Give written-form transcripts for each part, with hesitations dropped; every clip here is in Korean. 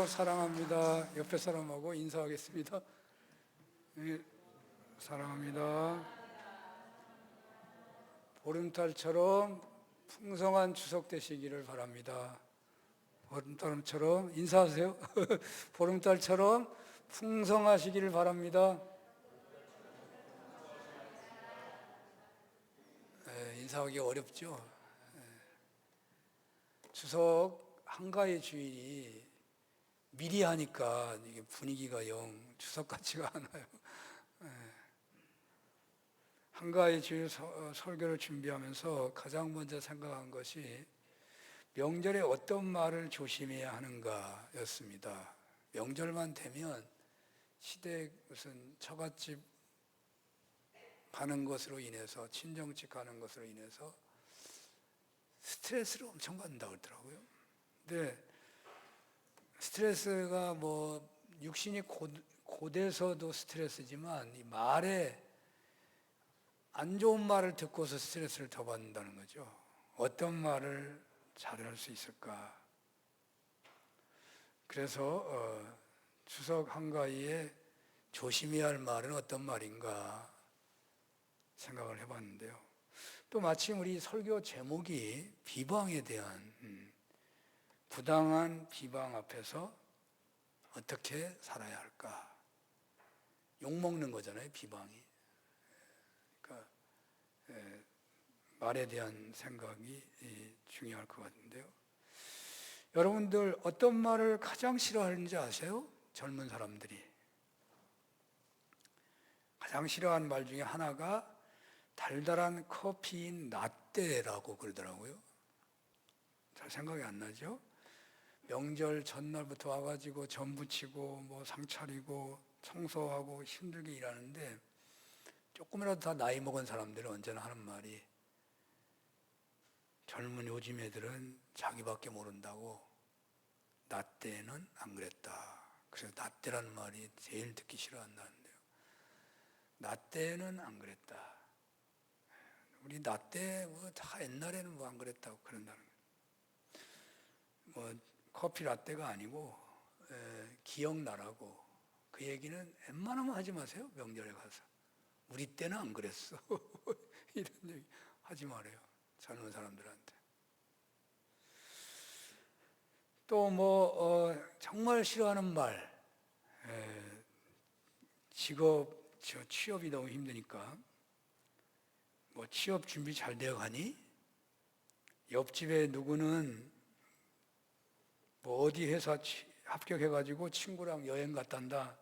사랑합니다. 옆에 사람하고 인사하겠습니다. 예, 사랑합니다. 보름달처럼 풍성한 추석 되시기를 바랍니다. 보름달처럼 인사하세요. 보름달처럼 풍성하시기를 바랍니다. 인사하기 어렵죠. 추석 한가위 주일이 미리 하니까 이게 분위기가 영 추석 같지가 않아요. 한가위 주일 설교를 준비하면서 가장 먼저 생각한 것이 명절에 어떤 말을 조심해야 하는가였습니다. 명절만 되면 시댁 무슨 처갓집 가는 것으로 인해서, 친정집 가는 것으로 인해서 스트레스를 엄청 받는다고 그러더라고요. 근데 스트레스가 뭐 육신이 곧에서도 스트레스지만 이 말에 안 좋은 말을 듣고서 스트레스를 더 받는다는 거죠. 어떤 말을 잘할 수 있을까? 그래서 추석 한가위에 조심해야 할 말은 어떤 말인가 생각을 해봤는데요. 또 마침 우리 설교 제목이 비방에 대한 부당한 비방 앞에서 어떻게 살아야 할까? 욕먹는 거잖아요, 비방이. 그러니까 말에 대한 생각이 중요할 것 같은데요. 여러분들 어떤 말을 가장 싫어하는지 아세요? 젊은 사람들이. 가장 싫어하는 말 중에 하나가 달달한 커피인 라떼라고 그러더라고요. 잘 생각이 안 나죠? 명절 전날부터 와가지고 전 부치고 뭐 상 차리고 청소하고 힘들게 일하는데 조금이라도 다 나이 먹은 사람들은 언제나 하는 말이 젊은 요즘 애들은 자기밖에 모른다고 나 때는 안 그랬다. 그래서 나 때라는 말이 제일 듣기 싫어한다는데요. 나 때는 안 그랬다. 우리 나 때 뭐 다 옛날에는 뭐 안 그랬다고 그런다는 거예요. 뭐 커피 라떼가 아니고 기억나라고. 그 얘기는 웬만하면 하지 마세요. 명절에 가서 우리 때는 안 그랬어. 이런 얘기 하지 말아요. 젊은 사람들한테. 또 뭐 정말 싫어하는 말, 취업이 너무 힘드니까 뭐 취업 준비 잘 되어 가니? 옆집에 누구는 뭐 어디 회사 합격해가지고 친구랑 여행 갔단다.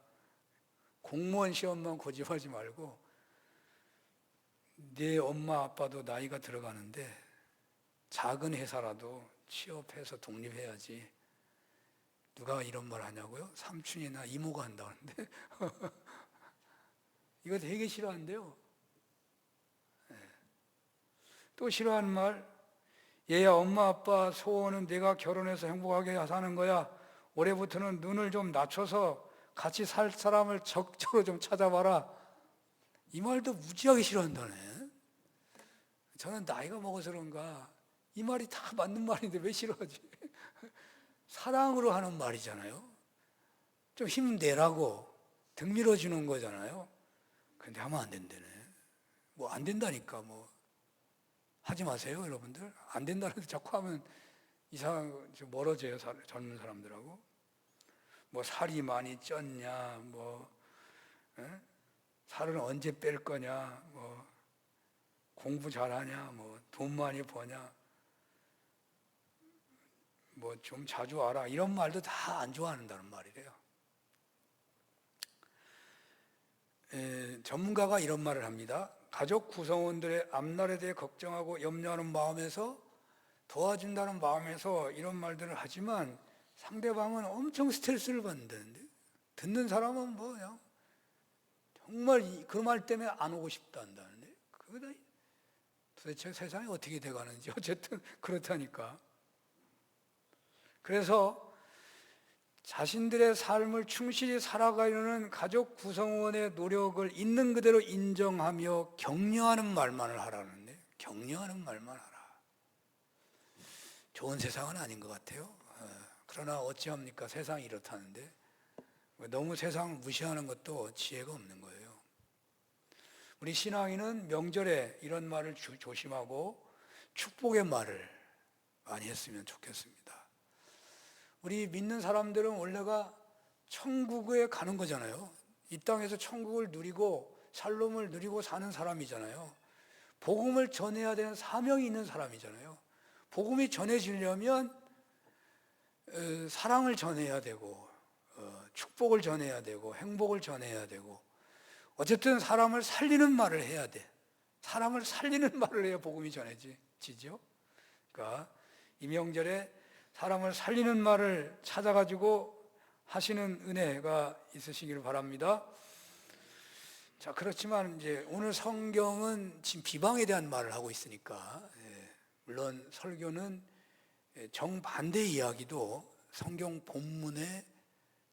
공무원 시험만 고집하지 말고 내 엄마 아빠도 나이가 들어가는데 작은 회사라도 취업해서 독립해야지. 누가 이런 말 하냐고요? 삼촌이나 이모가 한다는데 이거 되게 싫어한대요. 또 싫어하는 말, 얘야 엄마 아빠 소원은 내가 결혼해서 행복하게 사는 거야. 올해부터는 눈을 좀 낮춰서 같이 살 사람을 적절히 좀 찾아봐라. 이 말도 무지하게 싫어한다네. 저는 나이가 먹어서 그런가 이 말이 다 맞는 말인데 왜 싫어하지? 사랑으로 하는 말이잖아요. 좀 힘내라고 등 밀어주는 거잖아요. 근데 하면 안 된다네. 뭐 안 된다니까 뭐 하지 마세요, 여러분들. 안 된다는데 자꾸 하면 이상 멀어져요, 젊은 사람들하고. 뭐 살이 많이 쪘냐, 뭐 살은 언제 뺄 거냐, 뭐 공부 잘하냐, 뭐 돈 많이 버냐, 뭐 좀 자주 와라 이런 말도 다 안 좋아한다는 말이래요. 전문가가 이런 말을 합니다. 가족 구성원들의 앞날에 대해 걱정하고 염려하는 마음에서 도와준다는 마음에서 이런 말들을 하지만 상대방은 엄청 스트레스를 받는다는데 듣는 사람은 뭐 그냥 정말 그 말 때문에 안 오고 싶다 한다는데 그거 도대체 세상이 어떻게 돼가는지 어쨌든 그렇다니까. 그래서 자신들의 삶을 충실히 살아가려는 가족 구성원의 노력을 있는 그대로 인정하며 격려하는 말만을 하라는데 격려하는 말만 하라. 좋은 세상은 아닌 것 같아요. 그러나 어찌합니까? 세상이 이렇다는데 너무 세상을 무시하는 것도 지혜가 없는 거예요. 우리 신앙인은 명절에 이런 말을 조심하고 축복의 말을 많이 했으면 좋겠습니다. 우리 믿는 사람들은 원래가 천국에 가는 거잖아요. 이 땅에서 천국을 누리고 살롬을 누리고 사는 사람이잖아요. 복음을 전해야 되는 사명이 있는 사람이잖아요. 복음이 전해지려면 사랑을 전해야 되고 축복을 전해야 되고 행복을 전해야 되고 어쨌든 사람을 살리는 말을 해야 돼. 사람을 살리는 말을 해야 복음이 전해지죠. 그러니까 이 명절에 사람을 살리는 말을 찾아가지고 하시는 은혜가 있으시기를 바랍니다. 자, 그렇지만 이제 오늘 성경은 지금 비방에 대한 말을 하고 있으니까 물론 설교는 정반대 이야기도 성경 본문에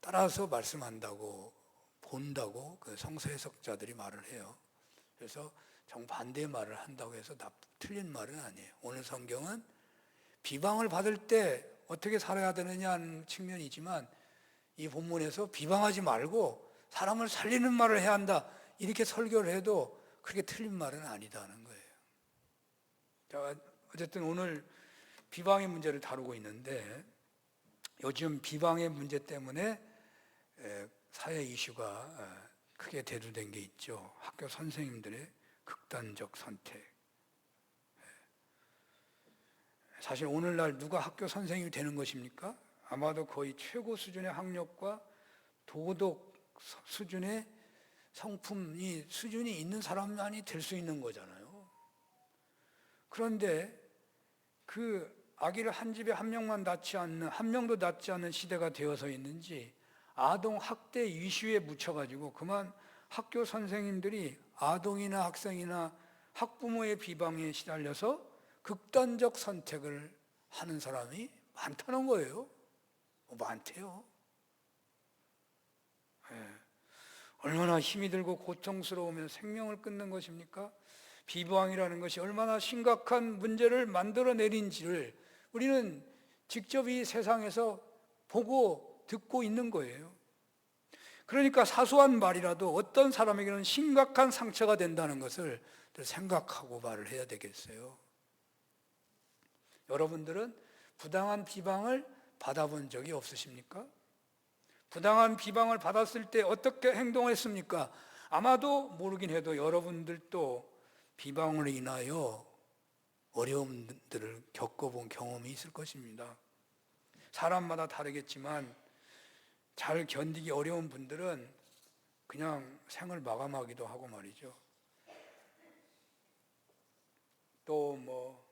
따라서 말씀한다고 본다고 그 성서 해석자들이 말을 해요. 그래서 정반대의 말을 한다고 해서 틀린 말은 아니에요. 오늘 성경은 비방을 받을 때 어떻게 살아야 되느냐는 측면이지만 이 본문에서 비방하지 말고 사람을 살리는 말을 해야 한다 이렇게 설교를 해도 그렇게 틀린 말은 아니다는 거예요. 자, 어쨌든 오늘 비방의 문제를 다루고 있는데 요즘 비방의 문제 때문에 사회 이슈가 크게 대두된 게 있죠. 학교 선생님들의 극단적 선택. 사실 오늘날 누가 학교 선생님이 되는 것입니까? 아마도 거의 최고 수준의 학력과 도덕 수준의 성품이 수준이 있는 사람만이 될 수 있는 거잖아요. 그런데 그 아기를 한 집에 한 명도 낳지 않는 시대가 되어서 있는지 아동 학대 이슈에 묻혀가지고 그만 학교 선생님들이 아동이나 학생이나 학부모의 비방에 시달려서 극단적 선택을 하는 사람이 많다는 거예요. 많대요. 얼마나 힘이 들고 고통스러우면 생명을 끊는 것입니까? 비방이라는 것이 얼마나 심각한 문제를 만들어내린지를 우리는 직접 이 세상에서 보고 듣고 있는 거예요. 그러니까 사소한 말이라도 어떤 사람에게는 심각한 상처가 된다는 것을 생각하고 말을 해야 되겠어요. 여러분들은 부당한 비방을 받아본 적이 없으십니까? 부당한 비방을 받았을 때 어떻게 행동했습니까? 아마도 모르긴 해도 여러분들도 비방으로 인하여 어려움들을 겪어본 경험이 있을 것입니다. 사람마다 다르겠지만 잘 견디기 어려운 분들은 그냥 생을 마감하기도 하고 말이죠. 또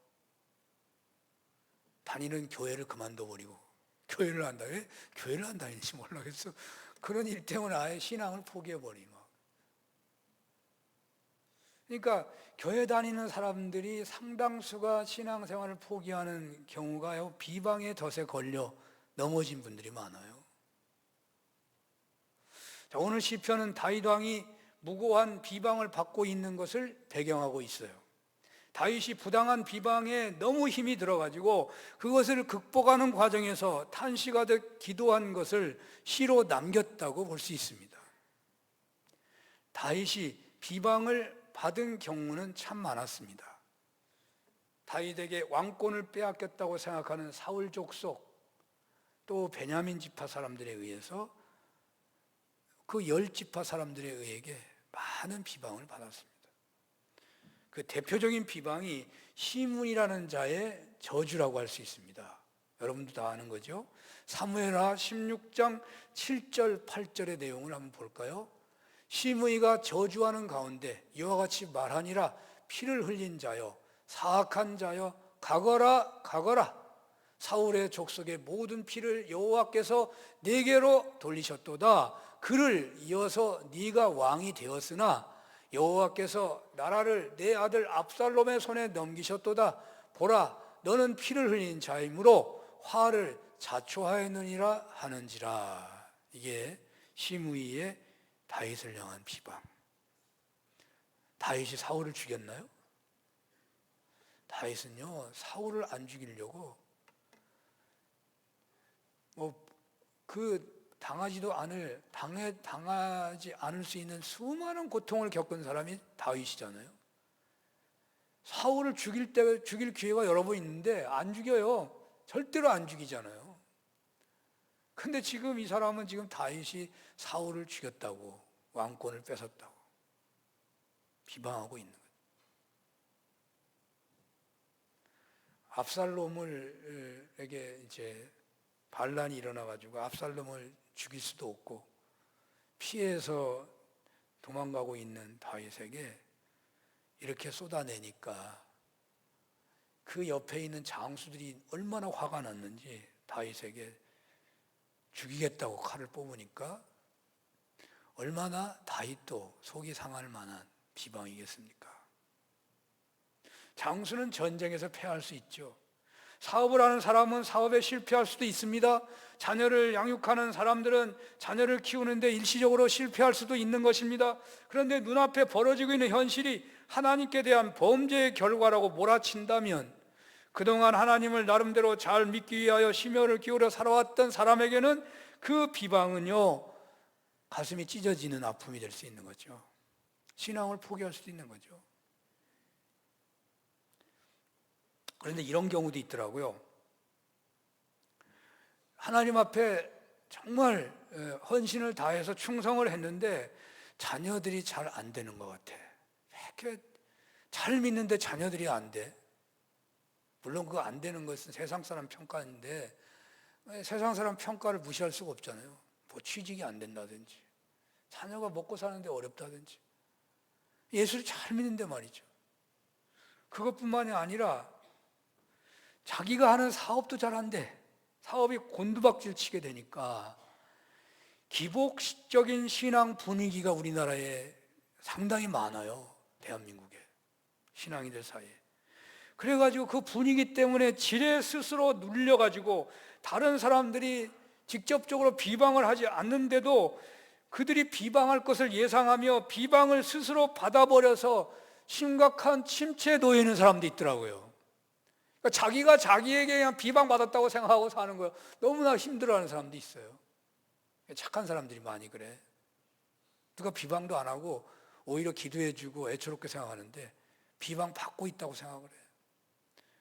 다니는 교회를 그만둬버리고 교회를 한다. 왜 교회를 안 다니는지 몰라겠어. 그런 일 때문에 아예 신앙을 포기해버리고. 그러니까 교회 다니는 사람들이 상당수가 신앙생활을 포기하는 경우가 비방의 덫에 걸려 넘어진 분들이 많아요. 자, 오늘 시편은 다윗 왕이 무고한 비방을 받고 있는 것을 배경하고 있어요. 다윗이 부당한 비방에 너무 힘이 들어가지고 그것을 극복하는 과정에서 탄식하듯 기도한 것을 시로 남겼다고 볼 수 있습니다. 다윗이 비방을 받은 경우는 참 많았습니다. 다윗에게 왕권을 빼앗겼다고 생각하는 사울 족속 또 베냐민 지파 사람들에 의해서 그 10지파 사람들에 의해 많은 비방을 받았습니다. 그 대표적인 비방이 시므이라는 자의 저주라고 할 수 있습니다. 여러분도 다 아는 거죠? 사무엘하 16장 7절 8절의 내용을 한번 볼까요? 시므이가 저주하는 가운데 이와 같이 말하니라. 피를 흘린 자여 사악한 자여 가거라 가거라. 사울의 족속의 모든 피를 여호와께서 네게로 돌리셨도다. 그를 이어서 네가 왕이 되었으나 여호와께서 나라를 내 아들 압살롬의 손에 넘기셨도다. 보라, 너는 피를 흘린 자이므로 화를 자초하였느니라 하는지라. 이게 시므이의 다윗을 향한 비방. 다윗이 사울을 죽였나요? 다윗은요, 사울을 안 죽이려고 당하지 않을 수 있는 수많은 고통을 겪은 사람이 다윗이잖아요. 사울을 죽일 기회가 여러 번 있는데 안 죽여요. 절대로 안 죽이잖아요. 근데 지금 이 사람은 지금 다윗이 사울을 죽였다고, 왕권을 뺏었다고 비방하고 있는 거예요. 압살롬에게 이제 반란이 일어나가지고 압살롬을 죽일 수도 없고 피해서 도망가고 있는 다윗에게 이렇게 쏟아내니까 그 옆에 있는 장수들이 얼마나 화가 났는지 다윗에게 죽이겠다고 칼을 뽑으니까 얼마나 다윗도 속이 상할 만한 비방이겠습니까? 장수는 전쟁에서 패할 수 있죠. 사업을 하는 사람은 사업에 실패할 수도 있습니다. 자녀를 양육하는 사람들은 자녀를 키우는데 일시적으로 실패할 수도 있는 것입니다. 그런데 눈앞에 벌어지고 있는 현실이 하나님께 대한 범죄의 결과라고 몰아친다면 그동안 하나님을 나름대로 잘 믿기 위하여 심혈을 기울여 살아왔던 사람에게는 그 비방은요, 가슴이 찢어지는 아픔이 될 수 있는 거죠. 신앙을 포기할 수도 있는 거죠. 그런데 이런 경우도 있더라고요. 하나님 앞에 정말 헌신을 다해서 충성을 했는데 자녀들이 잘 안 되는 것 같아. 이렇게 잘 믿는데 자녀들이 안 돼. 물론 그거 안 되는 것은 세상 사람 평가인데 세상 사람 평가를 무시할 수가 없잖아요. 뭐 취직이 안 된다든지 자녀가 먹고 사는데 어렵다든지 예수를 잘 믿는데 말이죠. 그것뿐만이 아니라 자기가 하는 사업도 잘 안 돼. 사업이 곤두박질 치게 되니까 기복적인 신앙 분위기가 우리나라에 상당히 많아요. 대한민국에 신앙인들 사이에. 그래가지고 그 분위기 때문에 지레 스스로 눌려가지고 다른 사람들이 직접적으로 비방을 하지 않는데도 그들이 비방할 것을 예상하며 비방을 스스로 받아버려서 심각한 침체에 놓여 있는 사람도 있더라고요. 그러니까 자기가 자기에게 그냥 비방받았다고 생각하고 사는 거예요. 너무나 힘들어하는 사람도 있어요. 착한 사람들이 많이 그래. 누가 비방도 안 하고 오히려 기도해주고 애처롭게 생각하는데 비방받고 있다고 생각을 해요.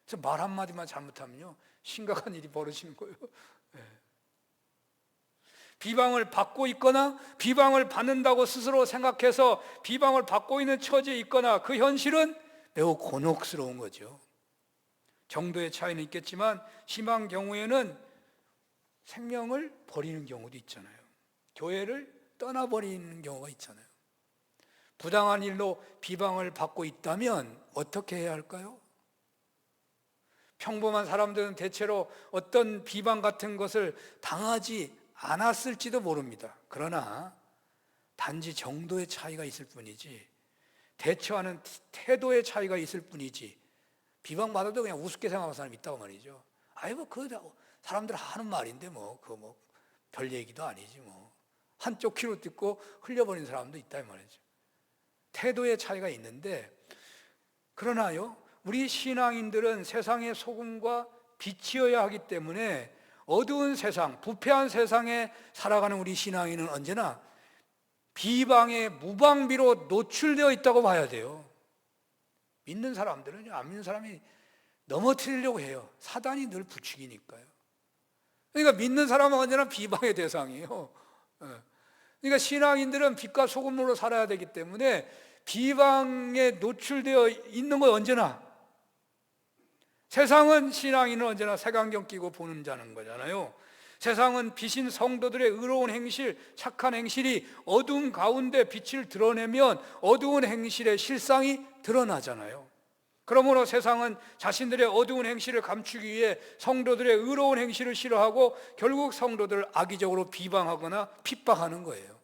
그래서 말 한마디만 잘못하면요 심각한 일이 벌어지는 거예요. 네. 비방을 받고 있거나 비방을 받는다고 스스로 생각해서 비방을 받고 있는 처지에 있거나 그 현실은 매우 곤혹스러운 거죠. 정도의 차이는 있겠지만 심한 경우에는 생명을 버리는 경우도 있잖아요. 교회를 떠나버리는 경우가 있잖아요. 부당한 일로 비방을 받고 있다면 어떻게 해야 할까요? 평범한 사람들은 대체로 어떤 비방 같은 것을 당하지 않았을지도 모릅니다. 그러나 단지 정도의 차이가 있을 뿐이지 대처하는 태도의 차이가 있을 뿐이지 비방받아도 그냥 우습게 생각하는 사람이 있다고 말이죠. 그 사람들 하는 말인데 그거 별 얘기도 아니지 한쪽 귀로 듣고 흘려버린 사람도 있다 이 말이죠. 태도의 차이가 있는데 그러나요 우리 신앙인들은 세상의 소금과 빛이어야 하기 때문에 어두운 세상, 부패한 세상에 살아가는 우리 신앙인은 언제나 비방의 무방비로 노출되어 있다고 봐야 돼요. 믿는 사람들은 안 믿는 사람이 넘어뜨리려고 해요. 사단이 늘 부추기니까요. 그러니까 믿는 사람은 언제나 비방의 대상이에요. 그러니까 신앙인들은 빛과 소금으로 살아야 되기 때문에 비방에 노출되어 있는 건 언제나 세상은 신앙인은 언제나 색안경 끼고 보는 자는 거잖아요. 세상은 빛인 성도들의 의로운 행실, 착한 행실이 어두운 가운데 빛을 드러내면 어두운 행실의 실상이 드러나잖아요. 그러므로 세상은 자신들의 어두운 행실을 감추기 위해 성도들의 의로운 행실을 싫어하고 결국 성도들을 악의적으로 비방하거나 핍박하는 거예요.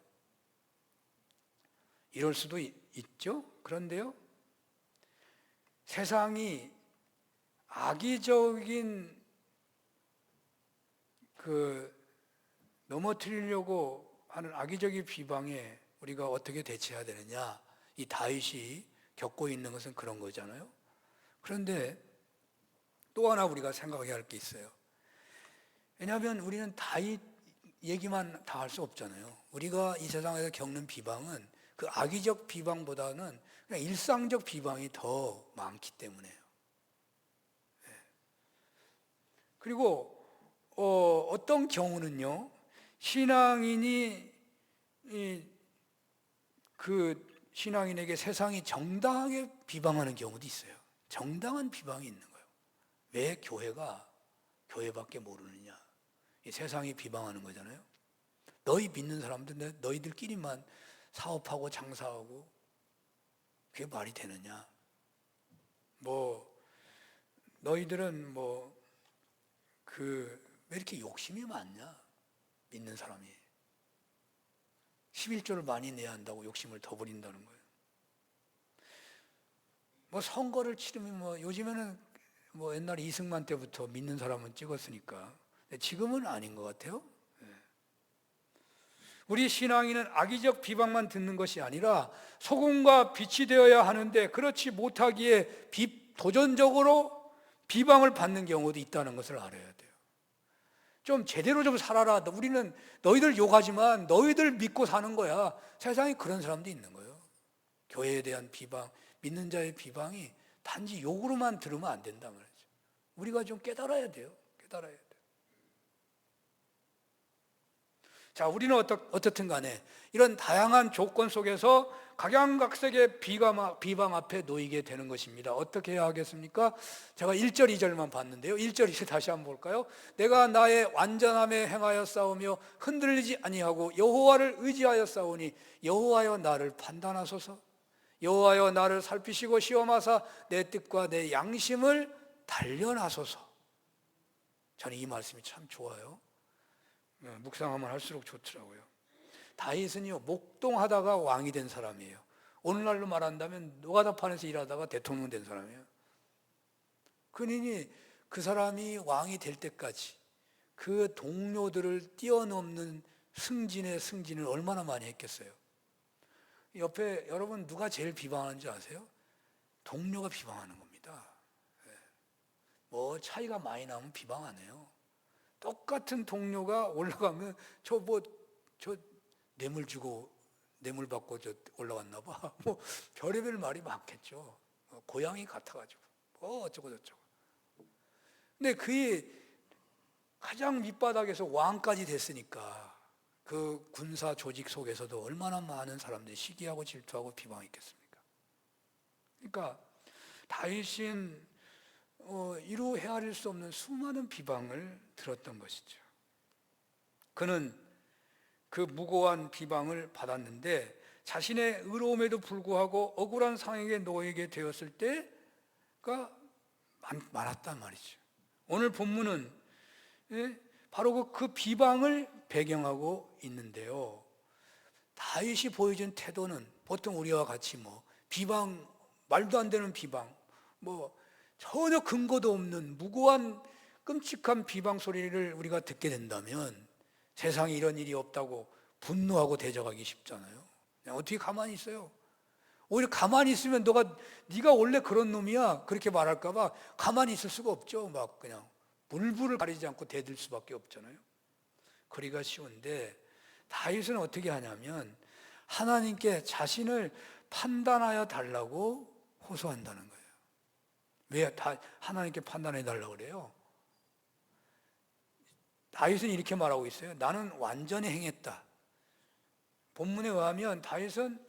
이럴 수도 있죠. 그런데요, 세상이 악의적인 넘어뜨리려고 하는 악의적인 비방에 우리가 어떻게 대처해야 되느냐, 이 다윗이 겪고 있는 것은 그런 거잖아요. 그런데 또 하나 우리가 생각해야 할 게 있어요. 왜냐하면 우리는 다윗 얘기만 다 할 수 없잖아요. 우리가 이 세상에서 겪는 비방은 그 악의적 비방보다는 그냥 일상적 비방이 더 많기 때문에요. 그리고 어떤 경우는요, 신앙인이 그 신앙인에게 세상이 정당하게 비방하는 경우도 있어요. 정당한 비방이 있는 거예요. 왜 교회가 교회밖에 모르느냐? 이 세상이 비방하는 거잖아요. 너희 믿는 사람들 너희들끼리만 사업하고 장사하고 그게 말이 되느냐? 너희들은 왜 이렇게 욕심이 많냐? 믿는 사람이 11조를 많이 내야 한다고 욕심을 더 부린다는 거예요. 선거를 치르면 요즘에는 옛날 이승만 때부터 믿는 사람은 찍었으니까 지금은 아닌 것 같아요. 우리 신앙인은 악의적 비방만 듣는 것이 아니라 소금과 빛이 되어야 하는데 그렇지 못하기에 도전적으로 비방을 받는 경우도 있다는 것을 알아야 돼요. 좀 제대로 좀 살아라. 우리는 너희들 욕하지만 너희들 믿고 사는 거야. 세상에 그런 사람도 있는 거예요. 교회에 대한 비방, 믿는 자의 비방이 단지 욕으로만 들으면 안 된다 말이죠. 우리가 좀 깨달아야 돼요. 깨달아야 돼요. 자, 우리는 어떻든 간에 이런 다양한 조건 속에서 각양각색의 비방 앞에 놓이게 되는 것입니다. 어떻게 해야 하겠습니까? 제가 1절, 2절만 봤는데요. 1절 다시 한번 볼까요? 내가 나의 완전함에 행하여 싸우며 흔들리지 아니하고 여호와를 의지하여 싸우니 여호와여 나를 판단하소서. 여호와여 나를 살피시고 시험하사 내 뜻과 내 양심을 단련하소서. 저는 이 말씀이 참 좋아요. 묵상하면 할수록 좋더라고요. 다윗은요, 목동하다가 왕이 된 사람이에요. 오늘날로 말한다면 노가다판에서 일하다가 대통령 된 사람이에요. 그러니 그 사람이 왕이 될 때까지 그 동료들을 뛰어넘는 승진을 얼마나 많이 했겠어요. 옆에 여러분 누가 제일 비방하는지 아세요? 동료가 비방하는 겁니다. 차이가 많이 나면 비방 안 해요. 똑같은 동료가 올라가면 저 뇌물 주고 뇌물 받고 올라갔나 봐. 별의별 말이 많겠죠. 고양이 같아가지고 어쩌고 저쩌고. 근데 그의 가장 밑바닥에서 왕까지 됐으니까 그 군사 조직 속에서도 얼마나 많은 사람들이 시기하고 질투하고 비방했겠습니까? 그러니까 다윗은 이루 헤아릴 수 없는 수많은 비방을 들었던 것이죠. 그는 그 무고한 비방을 받았는데 자신의 의로움에도 불구하고 억울한 상황에 놓이게 되었을 때가 많았단 말이죠. 오늘 본문은 바로 그 비방을 배경하고 있는데요. 다윗이 보여준 태도는 보통 우리와 같이 비방, 말도 안 되는 비방, 전혀 근거도 없는 무고한 끔찍한 비방 소리를 우리가 듣게 된다면 세상에 이런 일이 없다고 분노하고 대적하기 쉽잖아요. 그냥 어떻게 가만히 있어요? 오히려 가만히 있으면 네가 원래 그런 놈이야 그렇게 말할까 봐 가만히 있을 수가 없죠. 그냥 물불을 가리지 않고 대들 수밖에 없잖아요. 그리가 쉬운데 다윗은 어떻게 하냐면 하나님께 자신을 판단하여 달라고 호소한다는 거예요. 왜 하나님께 판단해 달라고 그래요? 다윗은 이렇게 말하고 있어요. 나는 완전히 행했다. 본문에 의하면 다윗은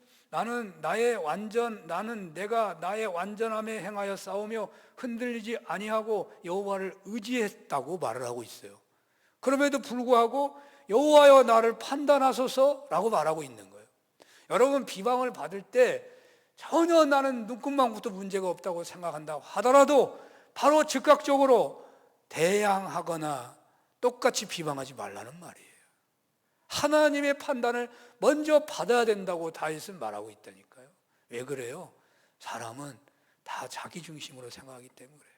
내가 나의 완전함에 행하여 싸우며 흔들리지 아니하고 여호와를 의지했다고 말을 하고 있어요. 그럼에도 불구하고 여호와여 나를 판단하소서라고 말하고 있는 거예요. 여러분 비방을 받을 때 전혀 나는 눈금망부터 문제가 없다고 생각한다 하더라도 바로 즉각적으로 대항하거나 똑같이 비방하지 말라는 말이에요. 하나님의 판단을 먼저 받아야 된다고 다윗은 말하고 있다니까요. 왜 그래요? 사람은 다 자기 중심으로 생각하기 때문에 그래요.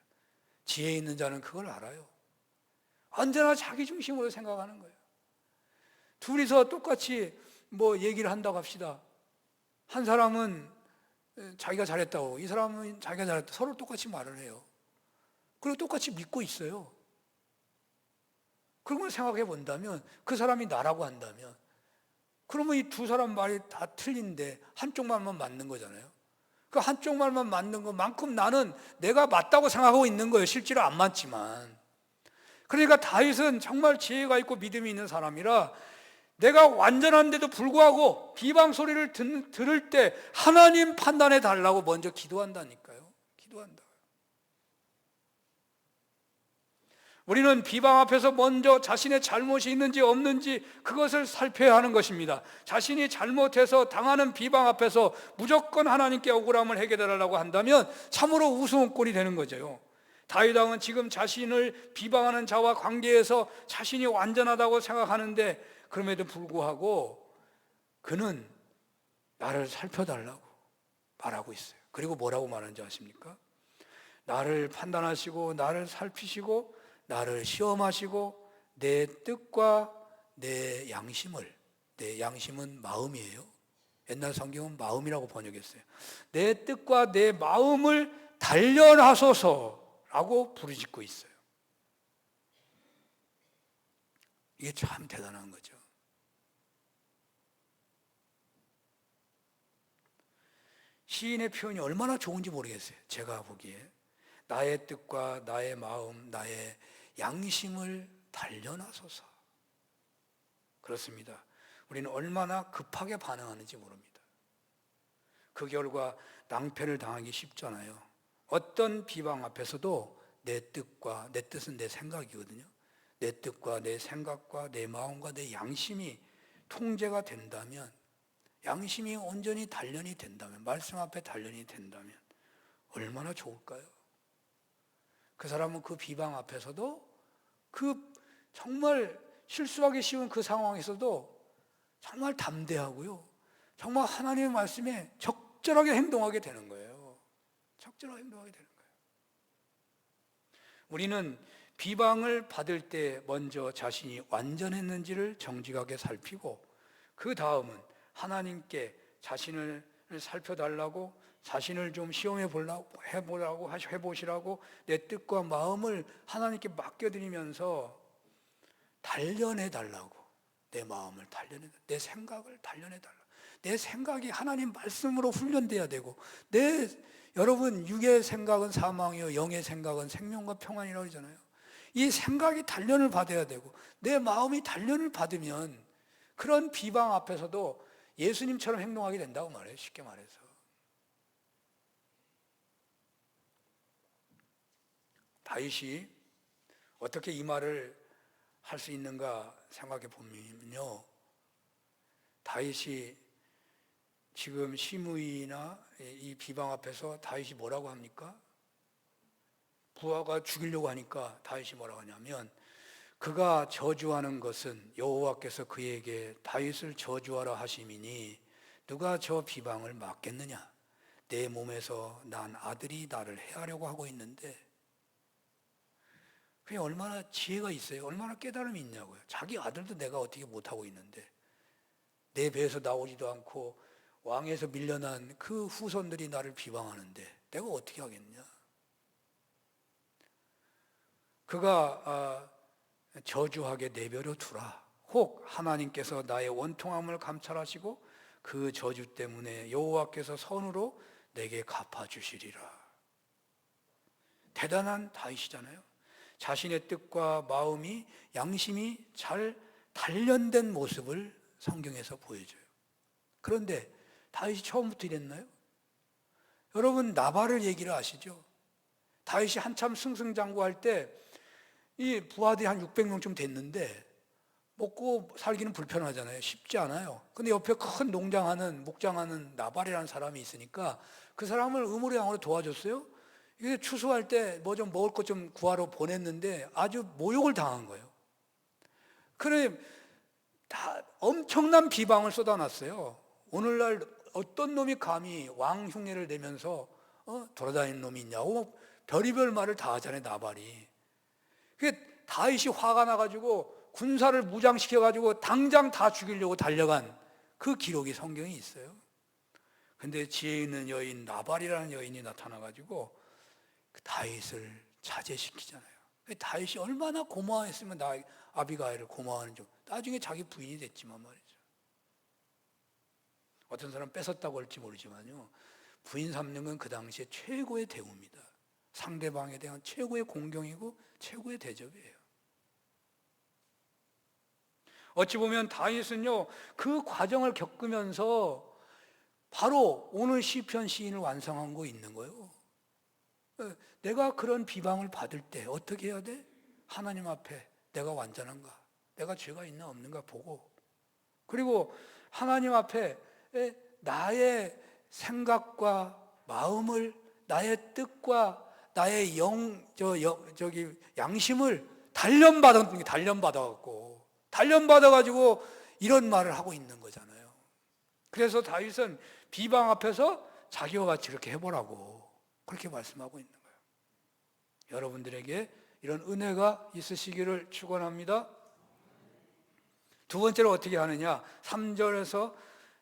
지혜 있는 자는 그걸 알아요. 언제나 자기 중심으로 생각하는 거예요. 둘이서 똑같이 얘기를 한다고 합시다. 한 사람은 자기가 잘했다고, 이 사람은 자기가 잘했다고 서로 똑같이 말을 해요. 그리고 똑같이 믿고 있어요. 그런 걸 생각해 본다면, 그 사람이 나라고 한다면, 그러면 이 두 사람 말이 다 틀린데 한쪽 말만 맞는 거잖아요. 그 한쪽 말만 맞는 것만큼 나는 내가 맞다고 생각하고 있는 거예요. 실제로 안 맞지만. 그러니까 다윗은 정말 지혜가 있고 믿음이 있는 사람이라 내가 완전한데도 불구하고 비방 소리를 들을 때 하나님 판단해 달라고 먼저 기도한다니까요. 기도한다. 우리는 비방 앞에서 먼저 자신의 잘못이 있는지 없는지 그것을 살펴야 하는 것입니다. 자신이 잘못해서 당하는 비방 앞에서 무조건 하나님께 억울함을 해결해달라고 한다면 참으로 우스운 꼴이 되는 거죠. 다윗 왕은 지금 자신을 비방하는 자와 관계에서 자신이 완전하다고 생각하는데 그럼에도 불구하고 그는 나를 살펴달라고 말하고 있어요. 그리고 뭐라고 말하는지 아십니까? 나를 판단하시고 나를 살피시고 나를 시험하시고 내 뜻과 내 양심을, 내 양심은 마음이에요. 옛날 성경은 마음이라고 번역했어요. 내 뜻과 내 마음을 단련하소서라고 부르짖고 있어요. 이게 참 대단한 거죠. 시인의 표현이 얼마나 좋은지 모르겠어요. 제가 보기에 나의 뜻과 나의 마음, 나의 양심을 단련하소서. 그렇습니다. 우리는 얼마나 급하게 반응하는지 모릅니다. 그 결과 낭패를 당하기 쉽잖아요. 어떤 비방 앞에서도 내 뜻과, 내 뜻은 내 생각이거든요. 내 뜻과 내 생각과 내 마음과 내 양심이 통제가 된다면, 양심이 온전히 단련이 된다면, 말씀 앞에 단련이 된다면 얼마나 좋을까요? 그 사람은 그 비방 앞에서도, 그 정말 실수하기 쉬운 그 상황에서도 정말 담대하고요, 정말 하나님의 말씀에 적절하게 행동하게 되는 거예요. 적절하게 행동하게 되는 거예요. 우리는 비방을 받을 때 먼저 자신이 완전했는지를 정직하게 살피고, 그 다음은 하나님께 자신을 살펴달라고, 자신을 좀 시험해 해보시라고 내 뜻과 마음을 하나님께 맡겨드리면서 단련해 달라고, 내 마음을 단련해, 내 생각을 단련해 달라고. 내 생각이 하나님 말씀으로 훈련돼야 되고, 여러분 육의 생각은 사망이요 영의 생각은 생명과 평안이라고 하잖아요. 이 생각이 단련을 받아야 되고 내 마음이 단련을 받으면 그런 비방 앞에서도 예수님처럼 행동하게 된다고 말해요. 쉽게 말해서. 다윗이 어떻게 이 말을 할 수 있는가 생각해 보면요, 다윗이 지금 시므이나 이 비방 앞에서 다윗이 뭐라고 합니까? 부하가 죽이려고 하니까 다윗이 뭐라고 하냐면, 그가 저주하는 것은 여호와께서 그에게 다윗을 저주하라 하심이니 누가 저 비방을 막겠느냐? 내 몸에서 난 아들이 나를 해하려고 하고 있는데. 그게 얼마나 지혜가 있어요. 얼마나 깨달음이 있냐고요. 자기 아들도 내가 어떻게 못하고 있는데, 내 배에서 나오지도 않고 왕에서 밀려난 그 후손들이 나를 비방하는데 내가 어떻게 하겠냐? 그가 저주하게 내버려 두라. 혹 하나님께서 나의 원통함을 감찰하시고 그 저주 때문에 여호와께서 선으로 내게 갚아주시리라. 대단한 다윗이잖아요. 자신의 뜻과 마음이, 양심이 잘 단련된 모습을 성경에서 보여줘요. 그런데 다윗이 처음부터 이랬나요? 여러분 나발을 얘기를 아시죠? 다윗이 한참 승승장구할 때 이 부하들이 한 600명쯤 됐는데 먹고 살기는 불편하잖아요. 쉽지 않아요. 근데 옆에 큰 목장하는 나발이라는 사람이 있으니까 그 사람을 의무량으로 도와줬어요. 이게 추수할 때 뭐 좀 먹을 것 좀 구하러 보냈는데 아주 모욕을 당한 거예요. 그래 다 엄청난 비방을 쏟아놨어요. 오늘날 어떤 놈이 감히 왕 흉내를 내면서 돌아다니는 놈이 있냐고 별의별 말을 다 하잖아요, 나발이. 그게 다윗이 화가 나가지고 군사를 무장시켜가지고 당장 다 죽이려고 달려간 그 기록이 성경에 있어요. 근데 지혜 있는 여인 나발이라는 여인이 나타나가지고 다윗을 자제시키잖아요. 다윗이 얼마나 고마워했으면 아비가일을 고마워하는 중. 나중에 자기 부인이 됐지만 말이죠. 어떤 사람 뺏었다고 할지 모르지만요, 부인 삼는 건 그 당시에 최고의 대우입니다. 상대방에 대한 최고의 공경이고 최고의 대접이에요. 어찌 보면 다윗은요, 그 과정을 겪으면서 바로 오늘 시편 시인을 완성한 거 있는 거예요. 내가 그런 비방을 받을 때 어떻게 해야 돼? 하나님 앞에 내가 완전한가? 내가 죄가 있나 없는가 보고, 그리고 하나님 앞에 나의 생각과 마음을, 나의 뜻과 나의 양심을 단련받아가지고 이런 말을 하고 있는 거잖아요. 그래서 다윗은 비방 앞에서 자기와 같이 이렇게 해보라고 그렇게 말씀하고 있는 거예요. 여러분들에게 이런 은혜가 있으시기를 축원합니다. 두 번째로 어떻게 하느냐, 3절에서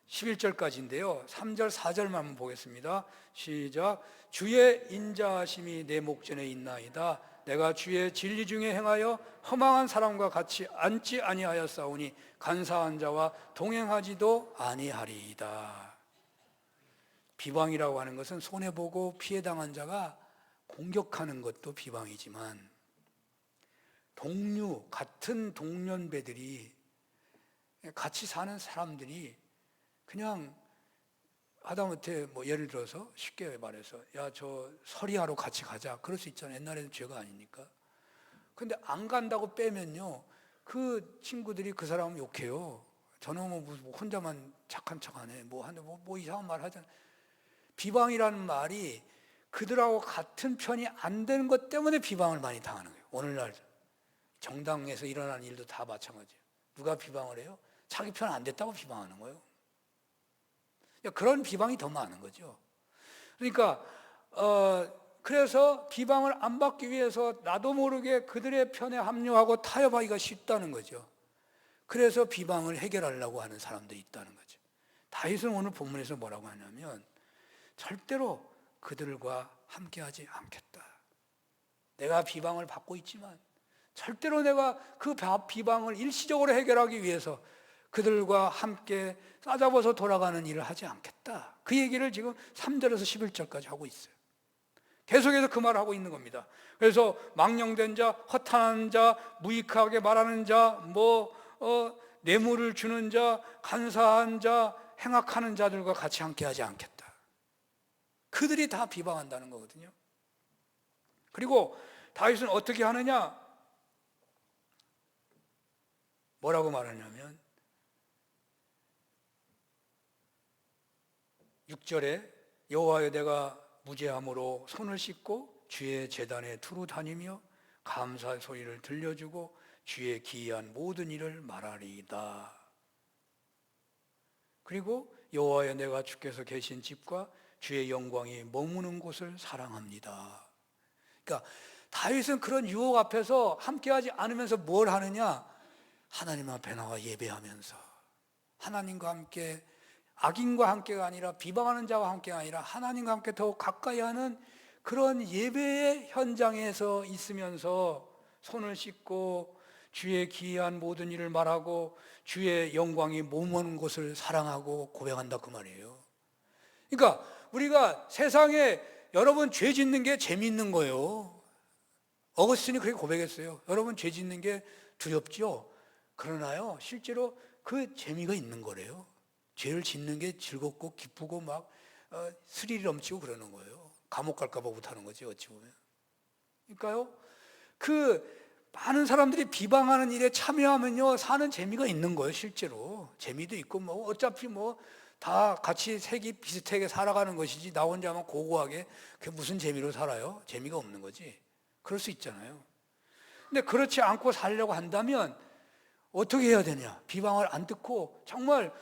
11절까지인데요 3절 4절만 한번 보겠습니다. 시작. 주의 인자하심이 내 목전에 있나이다. 내가 주의 진리 중에 행하여 허망한 사람과 같이 앉지 아니하였사오니 간사한 자와 동행하지도 아니하리이다. 비방이라고 하는 것은 손해보고 피해당한 자가 공격하는 것도 비방이지만, 같은 동년배들이, 같이 사는 사람들이 그냥 하다못해 예를 들어서 쉽게 말해서 야, 저 서리하러 같이 가자, 그럴 수 있잖아요. 옛날에는 죄가 아니니까. 근데 안 간다고 빼면요, 그 친구들이 그 사람을 욕해요. 저놈은 혼자만 착한 척하네, 뭐 이상한 말 하잖아요. 비방이라는 말이 그들하고 같은 편이 안 되는 것 때문에 비방을 많이 당하는 거예요. 오늘날 정당에서 일어나는 일도 다 마찬가지예요. 누가 비방을 해요? 자기 편 안 됐다고 비방하는 거예요. 그런 비방이 더 많은 거죠. 그러니까 그래서 비방을 안 받기 위해서 나도 모르게 그들의 편에 합류하고 타협하기가 쉽다는 거죠. 그래서 비방을 해결하려고 하는 사람들이 있다는 거죠. 다윗은 오늘 본문에서 뭐라고 하냐면 절대로 그들과 함께하지 않겠다. 내가 비방을 받고 있지만 절대로 내가 그 비방을 일시적으로 해결하기 위해서 그들과 함께 싸잡아서 돌아가는 일을 하지 않겠다. 그 얘기를 지금 3절에서 11절까지 하고 있어요. 계속해서 그 말을 하고 있는 겁니다. 그래서 망령된 자, 허탄한 자, 무익하게 말하는 자, 뇌물을 주는 자, 간사한 자, 행악하는 자들과 같이 함께하지 않겠다. 그들이 다 비방한다는 거거든요. 그리고 다윗은 어떻게 하느냐? 뭐라고 말하냐면 6절에 여호와여 내가 무죄함으로 손을 씻고 주의 제단에 두루 다니며 감사의 소리를 들려주고 주의 기이한 모든 일을 말하리이다. 그리고 여호와여 내가 주께서 계신 집과 주의 영광이 머무는 곳을 사랑합니다. 그러니까 다윗은 그런 유혹 앞에서 함께하지 않으면서 뭘 하느냐? 하나님 앞에 나와 예배하면서 하나님과 함께, 악인과 함께가 아니라 비방하는 자와 함께가 아니라 하나님과 함께 더욱 가까이 하는 그런 예배의 현장에서 있으면서 손을 씻고 주의 기이한 모든 일을 말하고 주의 영광이 머무는 곳을 사랑하고 고백한다, 그 말이에요. 그러니까 우리가 세상에 여러분 죄 짓는 게 재미있는 거예요. 어거스틴이 그렇게 고백했어요. 여러분 죄 짓는 게 두렵죠? 그러나요, 실제로 그 재미가 있는 거래요. 죄를 짓는 게 즐겁고 기쁘고 스릴이 넘치고 그러는 거예요. 감옥 갈까 봐 못하는 거지, 어찌 보면. 그러니까요, 그 많은 사람들이 비방하는 일에 참여하면요 사는 재미가 있는 거예요. 실제로 재미도 있고 어차피 다 같이 색이 비슷하게 살아가는 것이지 나 혼자만 고고하게 그게 무슨 재미로 살아요? 재미가 없는 거지. 그럴 수 있잖아요. 근데 그렇지 않고 살려고 한다면 어떻게 해야 되냐? 비방을 안 듣고 정말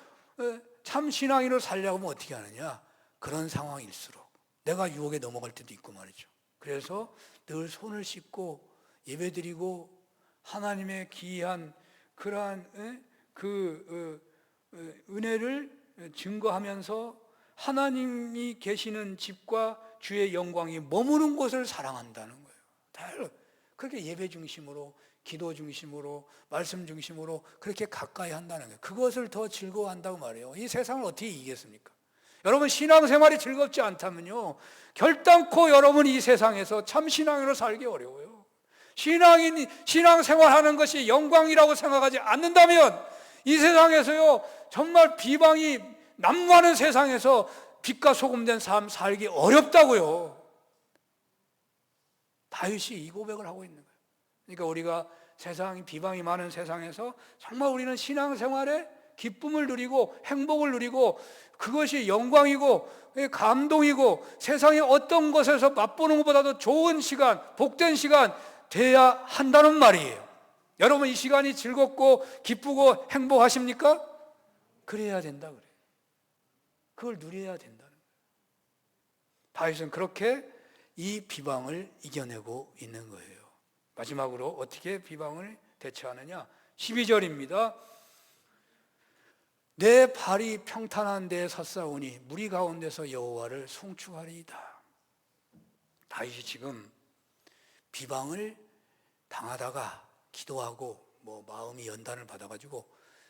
참 신앙인으로 살려고 하면 어떻게 하느냐? 그런 상황일수록 내가 유혹에 넘어갈 때도 있고 말이죠. 그래서 늘 손을 씻고 예배드리고 하나님의 기이한 그러한 은혜를 증거하면서 하나님이 계시는 집과 주의 영광이 머무는 곳을 사랑한다는 거예요. 그렇게 예배 중심으로 기도 중심으로, 말씀 중심으로 그렇게 가까이 한다는 거예요. 그것을 더 즐거워한다고 말해요. 이 세상을 어떻게 이기겠습니까? 여러분, 신앙생활이 즐겁지 않다면요, 결단코 여러분 이 세상에서 참 신앙으로 살기 어려워요. 신앙생활하는 것이 영광이라고 생각하지 않는다면 이 세상에서요, 정말 비방이 난무하는 세상에서 빛과 소금 된 삶 살기 어렵다고요. 다윗이 이 고백을 하고 있는 거예요. 그러니까 우리가 세상이 비방이 많은 세상에서 정말 우리는 신앙생활에 기쁨을 누리고 행복을 누리고 그것이 영광이고 감동이고 세상의 어떤 것에서 맛보는 것보다도 좋은 시간, 복된 시간 돼야 한다는 말이에요. 여러분, 이 시간이 즐겁고 기쁘고 행복하십니까? 그래야 된다 그래요. 그걸 누려야 된다는 거예요. 다윗은 그렇게 이 비방을 이겨내고 있는 거예요. 마지막으로 어떻게 비방을 대처하느냐? 12절입니다. 내 발이 평탄한 데에 섰사오니 무리 가운데서 여호와를 송축하리이다. 다윗이 지금 비방을 당하다가 기도하고 마음이 연단을 받아가지고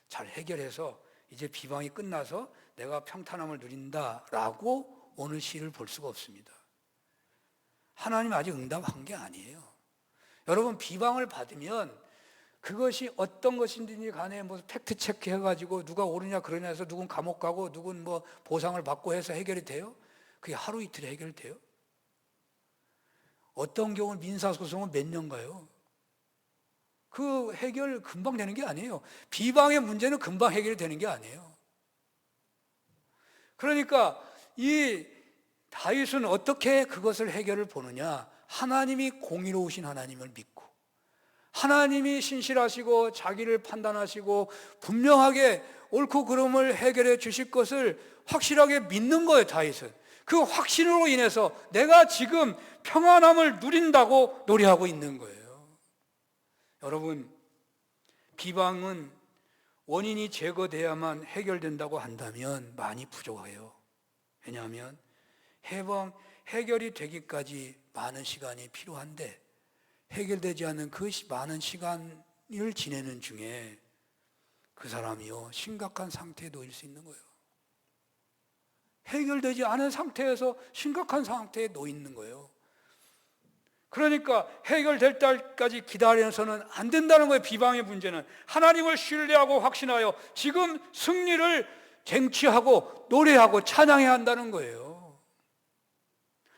잘 해결해서 이제 비방이 끝나서 내가 평탄함을 누린다라고 오늘 시를 볼 수가 없습니다. 하나님 아직 응답한 게 아니에요. 여러분, 비방을 받으면 그것이 어떤 것인지 간에 팩트 체크 해가지고 누가 옳으냐 그러냐 해서 누군 감옥 가고 누군 보상을 받고 해서 해결이 돼요? 그게 하루 이틀에 해결돼요? 어떤 경우는 민사소송은 몇 년 가요? 그 해결 금방 되는 게 아니에요. 비방의 문제는 금방 해결이 되는 게 아니에요. 그러니까 이 다윗은 어떻게 그것을 해결을 보느냐? 하나님이 공의로우신 하나님을 믿고 하나님이 신실하시고 자기를 판단하시고 분명하게 옳고 그름을 해결해 주실 것을 확실하게 믿는 거예요. 다윗은 그 확신으로 인해서 내가 지금 평안함을 누린다고 노래하고 있는 거예요. 여러분, 비방은 원인이 제거돼야만 해결된다고 한다면 많이 부족해요. 왜냐하면 해결이 되기까지 많은 시간이 필요한데 해결되지 않는 그 많은 시간을 지내는 중에 그 사람이요, 심각한 상태에 놓일 수 있는 거예요. 해결되지 않은 상태에서 심각한 상태에 놓이는 거예요. 그러니까 해결될 때까지 기다려서는 안 된다는 거예요. 비방의 문제는 하나님을 신뢰하고 확신하여 지금 승리를 쟁취하고 노래하고 찬양해야 한다는 거예요.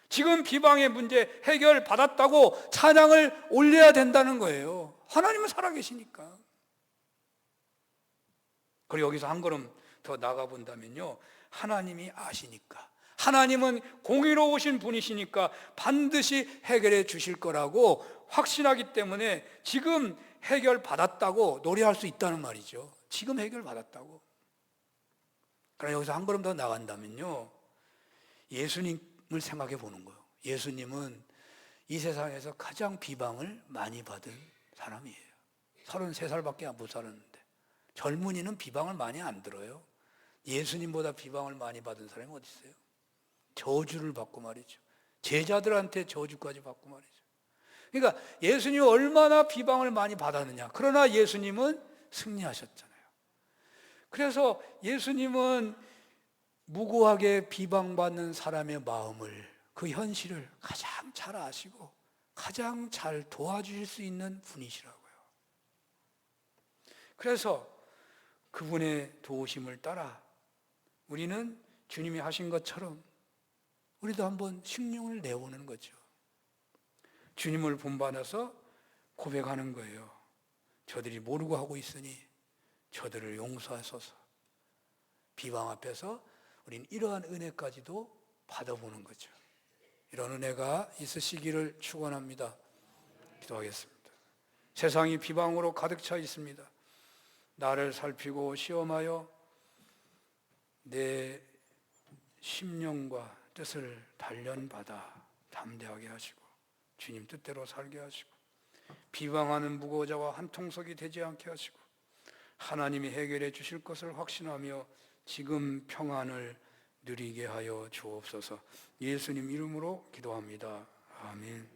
지금 비방의 문제 해결 받았다고 찬양을 올려야 된다는 거예요. 하나님은 살아계시니까. 그리고 여기서 한 걸음 더 나가 본다면요, 하나님이 아시니까, 하나님은 공의로우신 분이시니까 반드시 해결해 주실 거라고 확신하기 때문에 지금 해결 받았다고 노래할 수 있다는 말이죠. 지금 해결 받았다고. 그럼 여기서 한 걸음 더 나간다면요, 예수님을 생각해 보는 거예요. 예수님은 이 세상에서 가장 비방을 많이 받은 사람이에요. 33살밖에 못 살았는데 젊은이는 비방을 많이 안 들어요. 예수님보다 비방을 많이 받은 사람이 어디 있어요? 저주를 받고 말이죠. 제자들한테 저주까지 받고 말이죠. 그러니까 예수님이 얼마나 비방을 많이 받았느냐. 그러나 예수님은 승리하셨잖아요. 그래서 예수님은 무고하게 비방받는 사람의 마음을, 그 현실을 가장 잘 아시고 가장 잘 도와주실 수 있는 분이시라고요. 그래서 그분의 도우심을 따라 우리는 주님이 하신 것처럼 우리도 한번 심령을 내보는 거죠. 주님을 본받아서 고백하는 거예요. 저들이 모르고 하고 있으니 저들을 용서하소서. 비방 앞에서 우리는 이러한 은혜까지도 받아보는 거죠. 이런 은혜가 있으시기를 축원합니다. 기도하겠습니다. 세상이 비방으로 가득 차 있습니다. 나를 살피고 시험하여 내 심령과 뜻을 단련받아 담대하게 하시고 주님 뜻대로 살게 하시고 비방하는 무고자와 한 통속이 되지 않게 하시고 하나님이 해결해 주실 것을 확신하며 지금 평안을 누리게 하여 주옵소서. 예수님 이름으로 기도합니다. 아멘.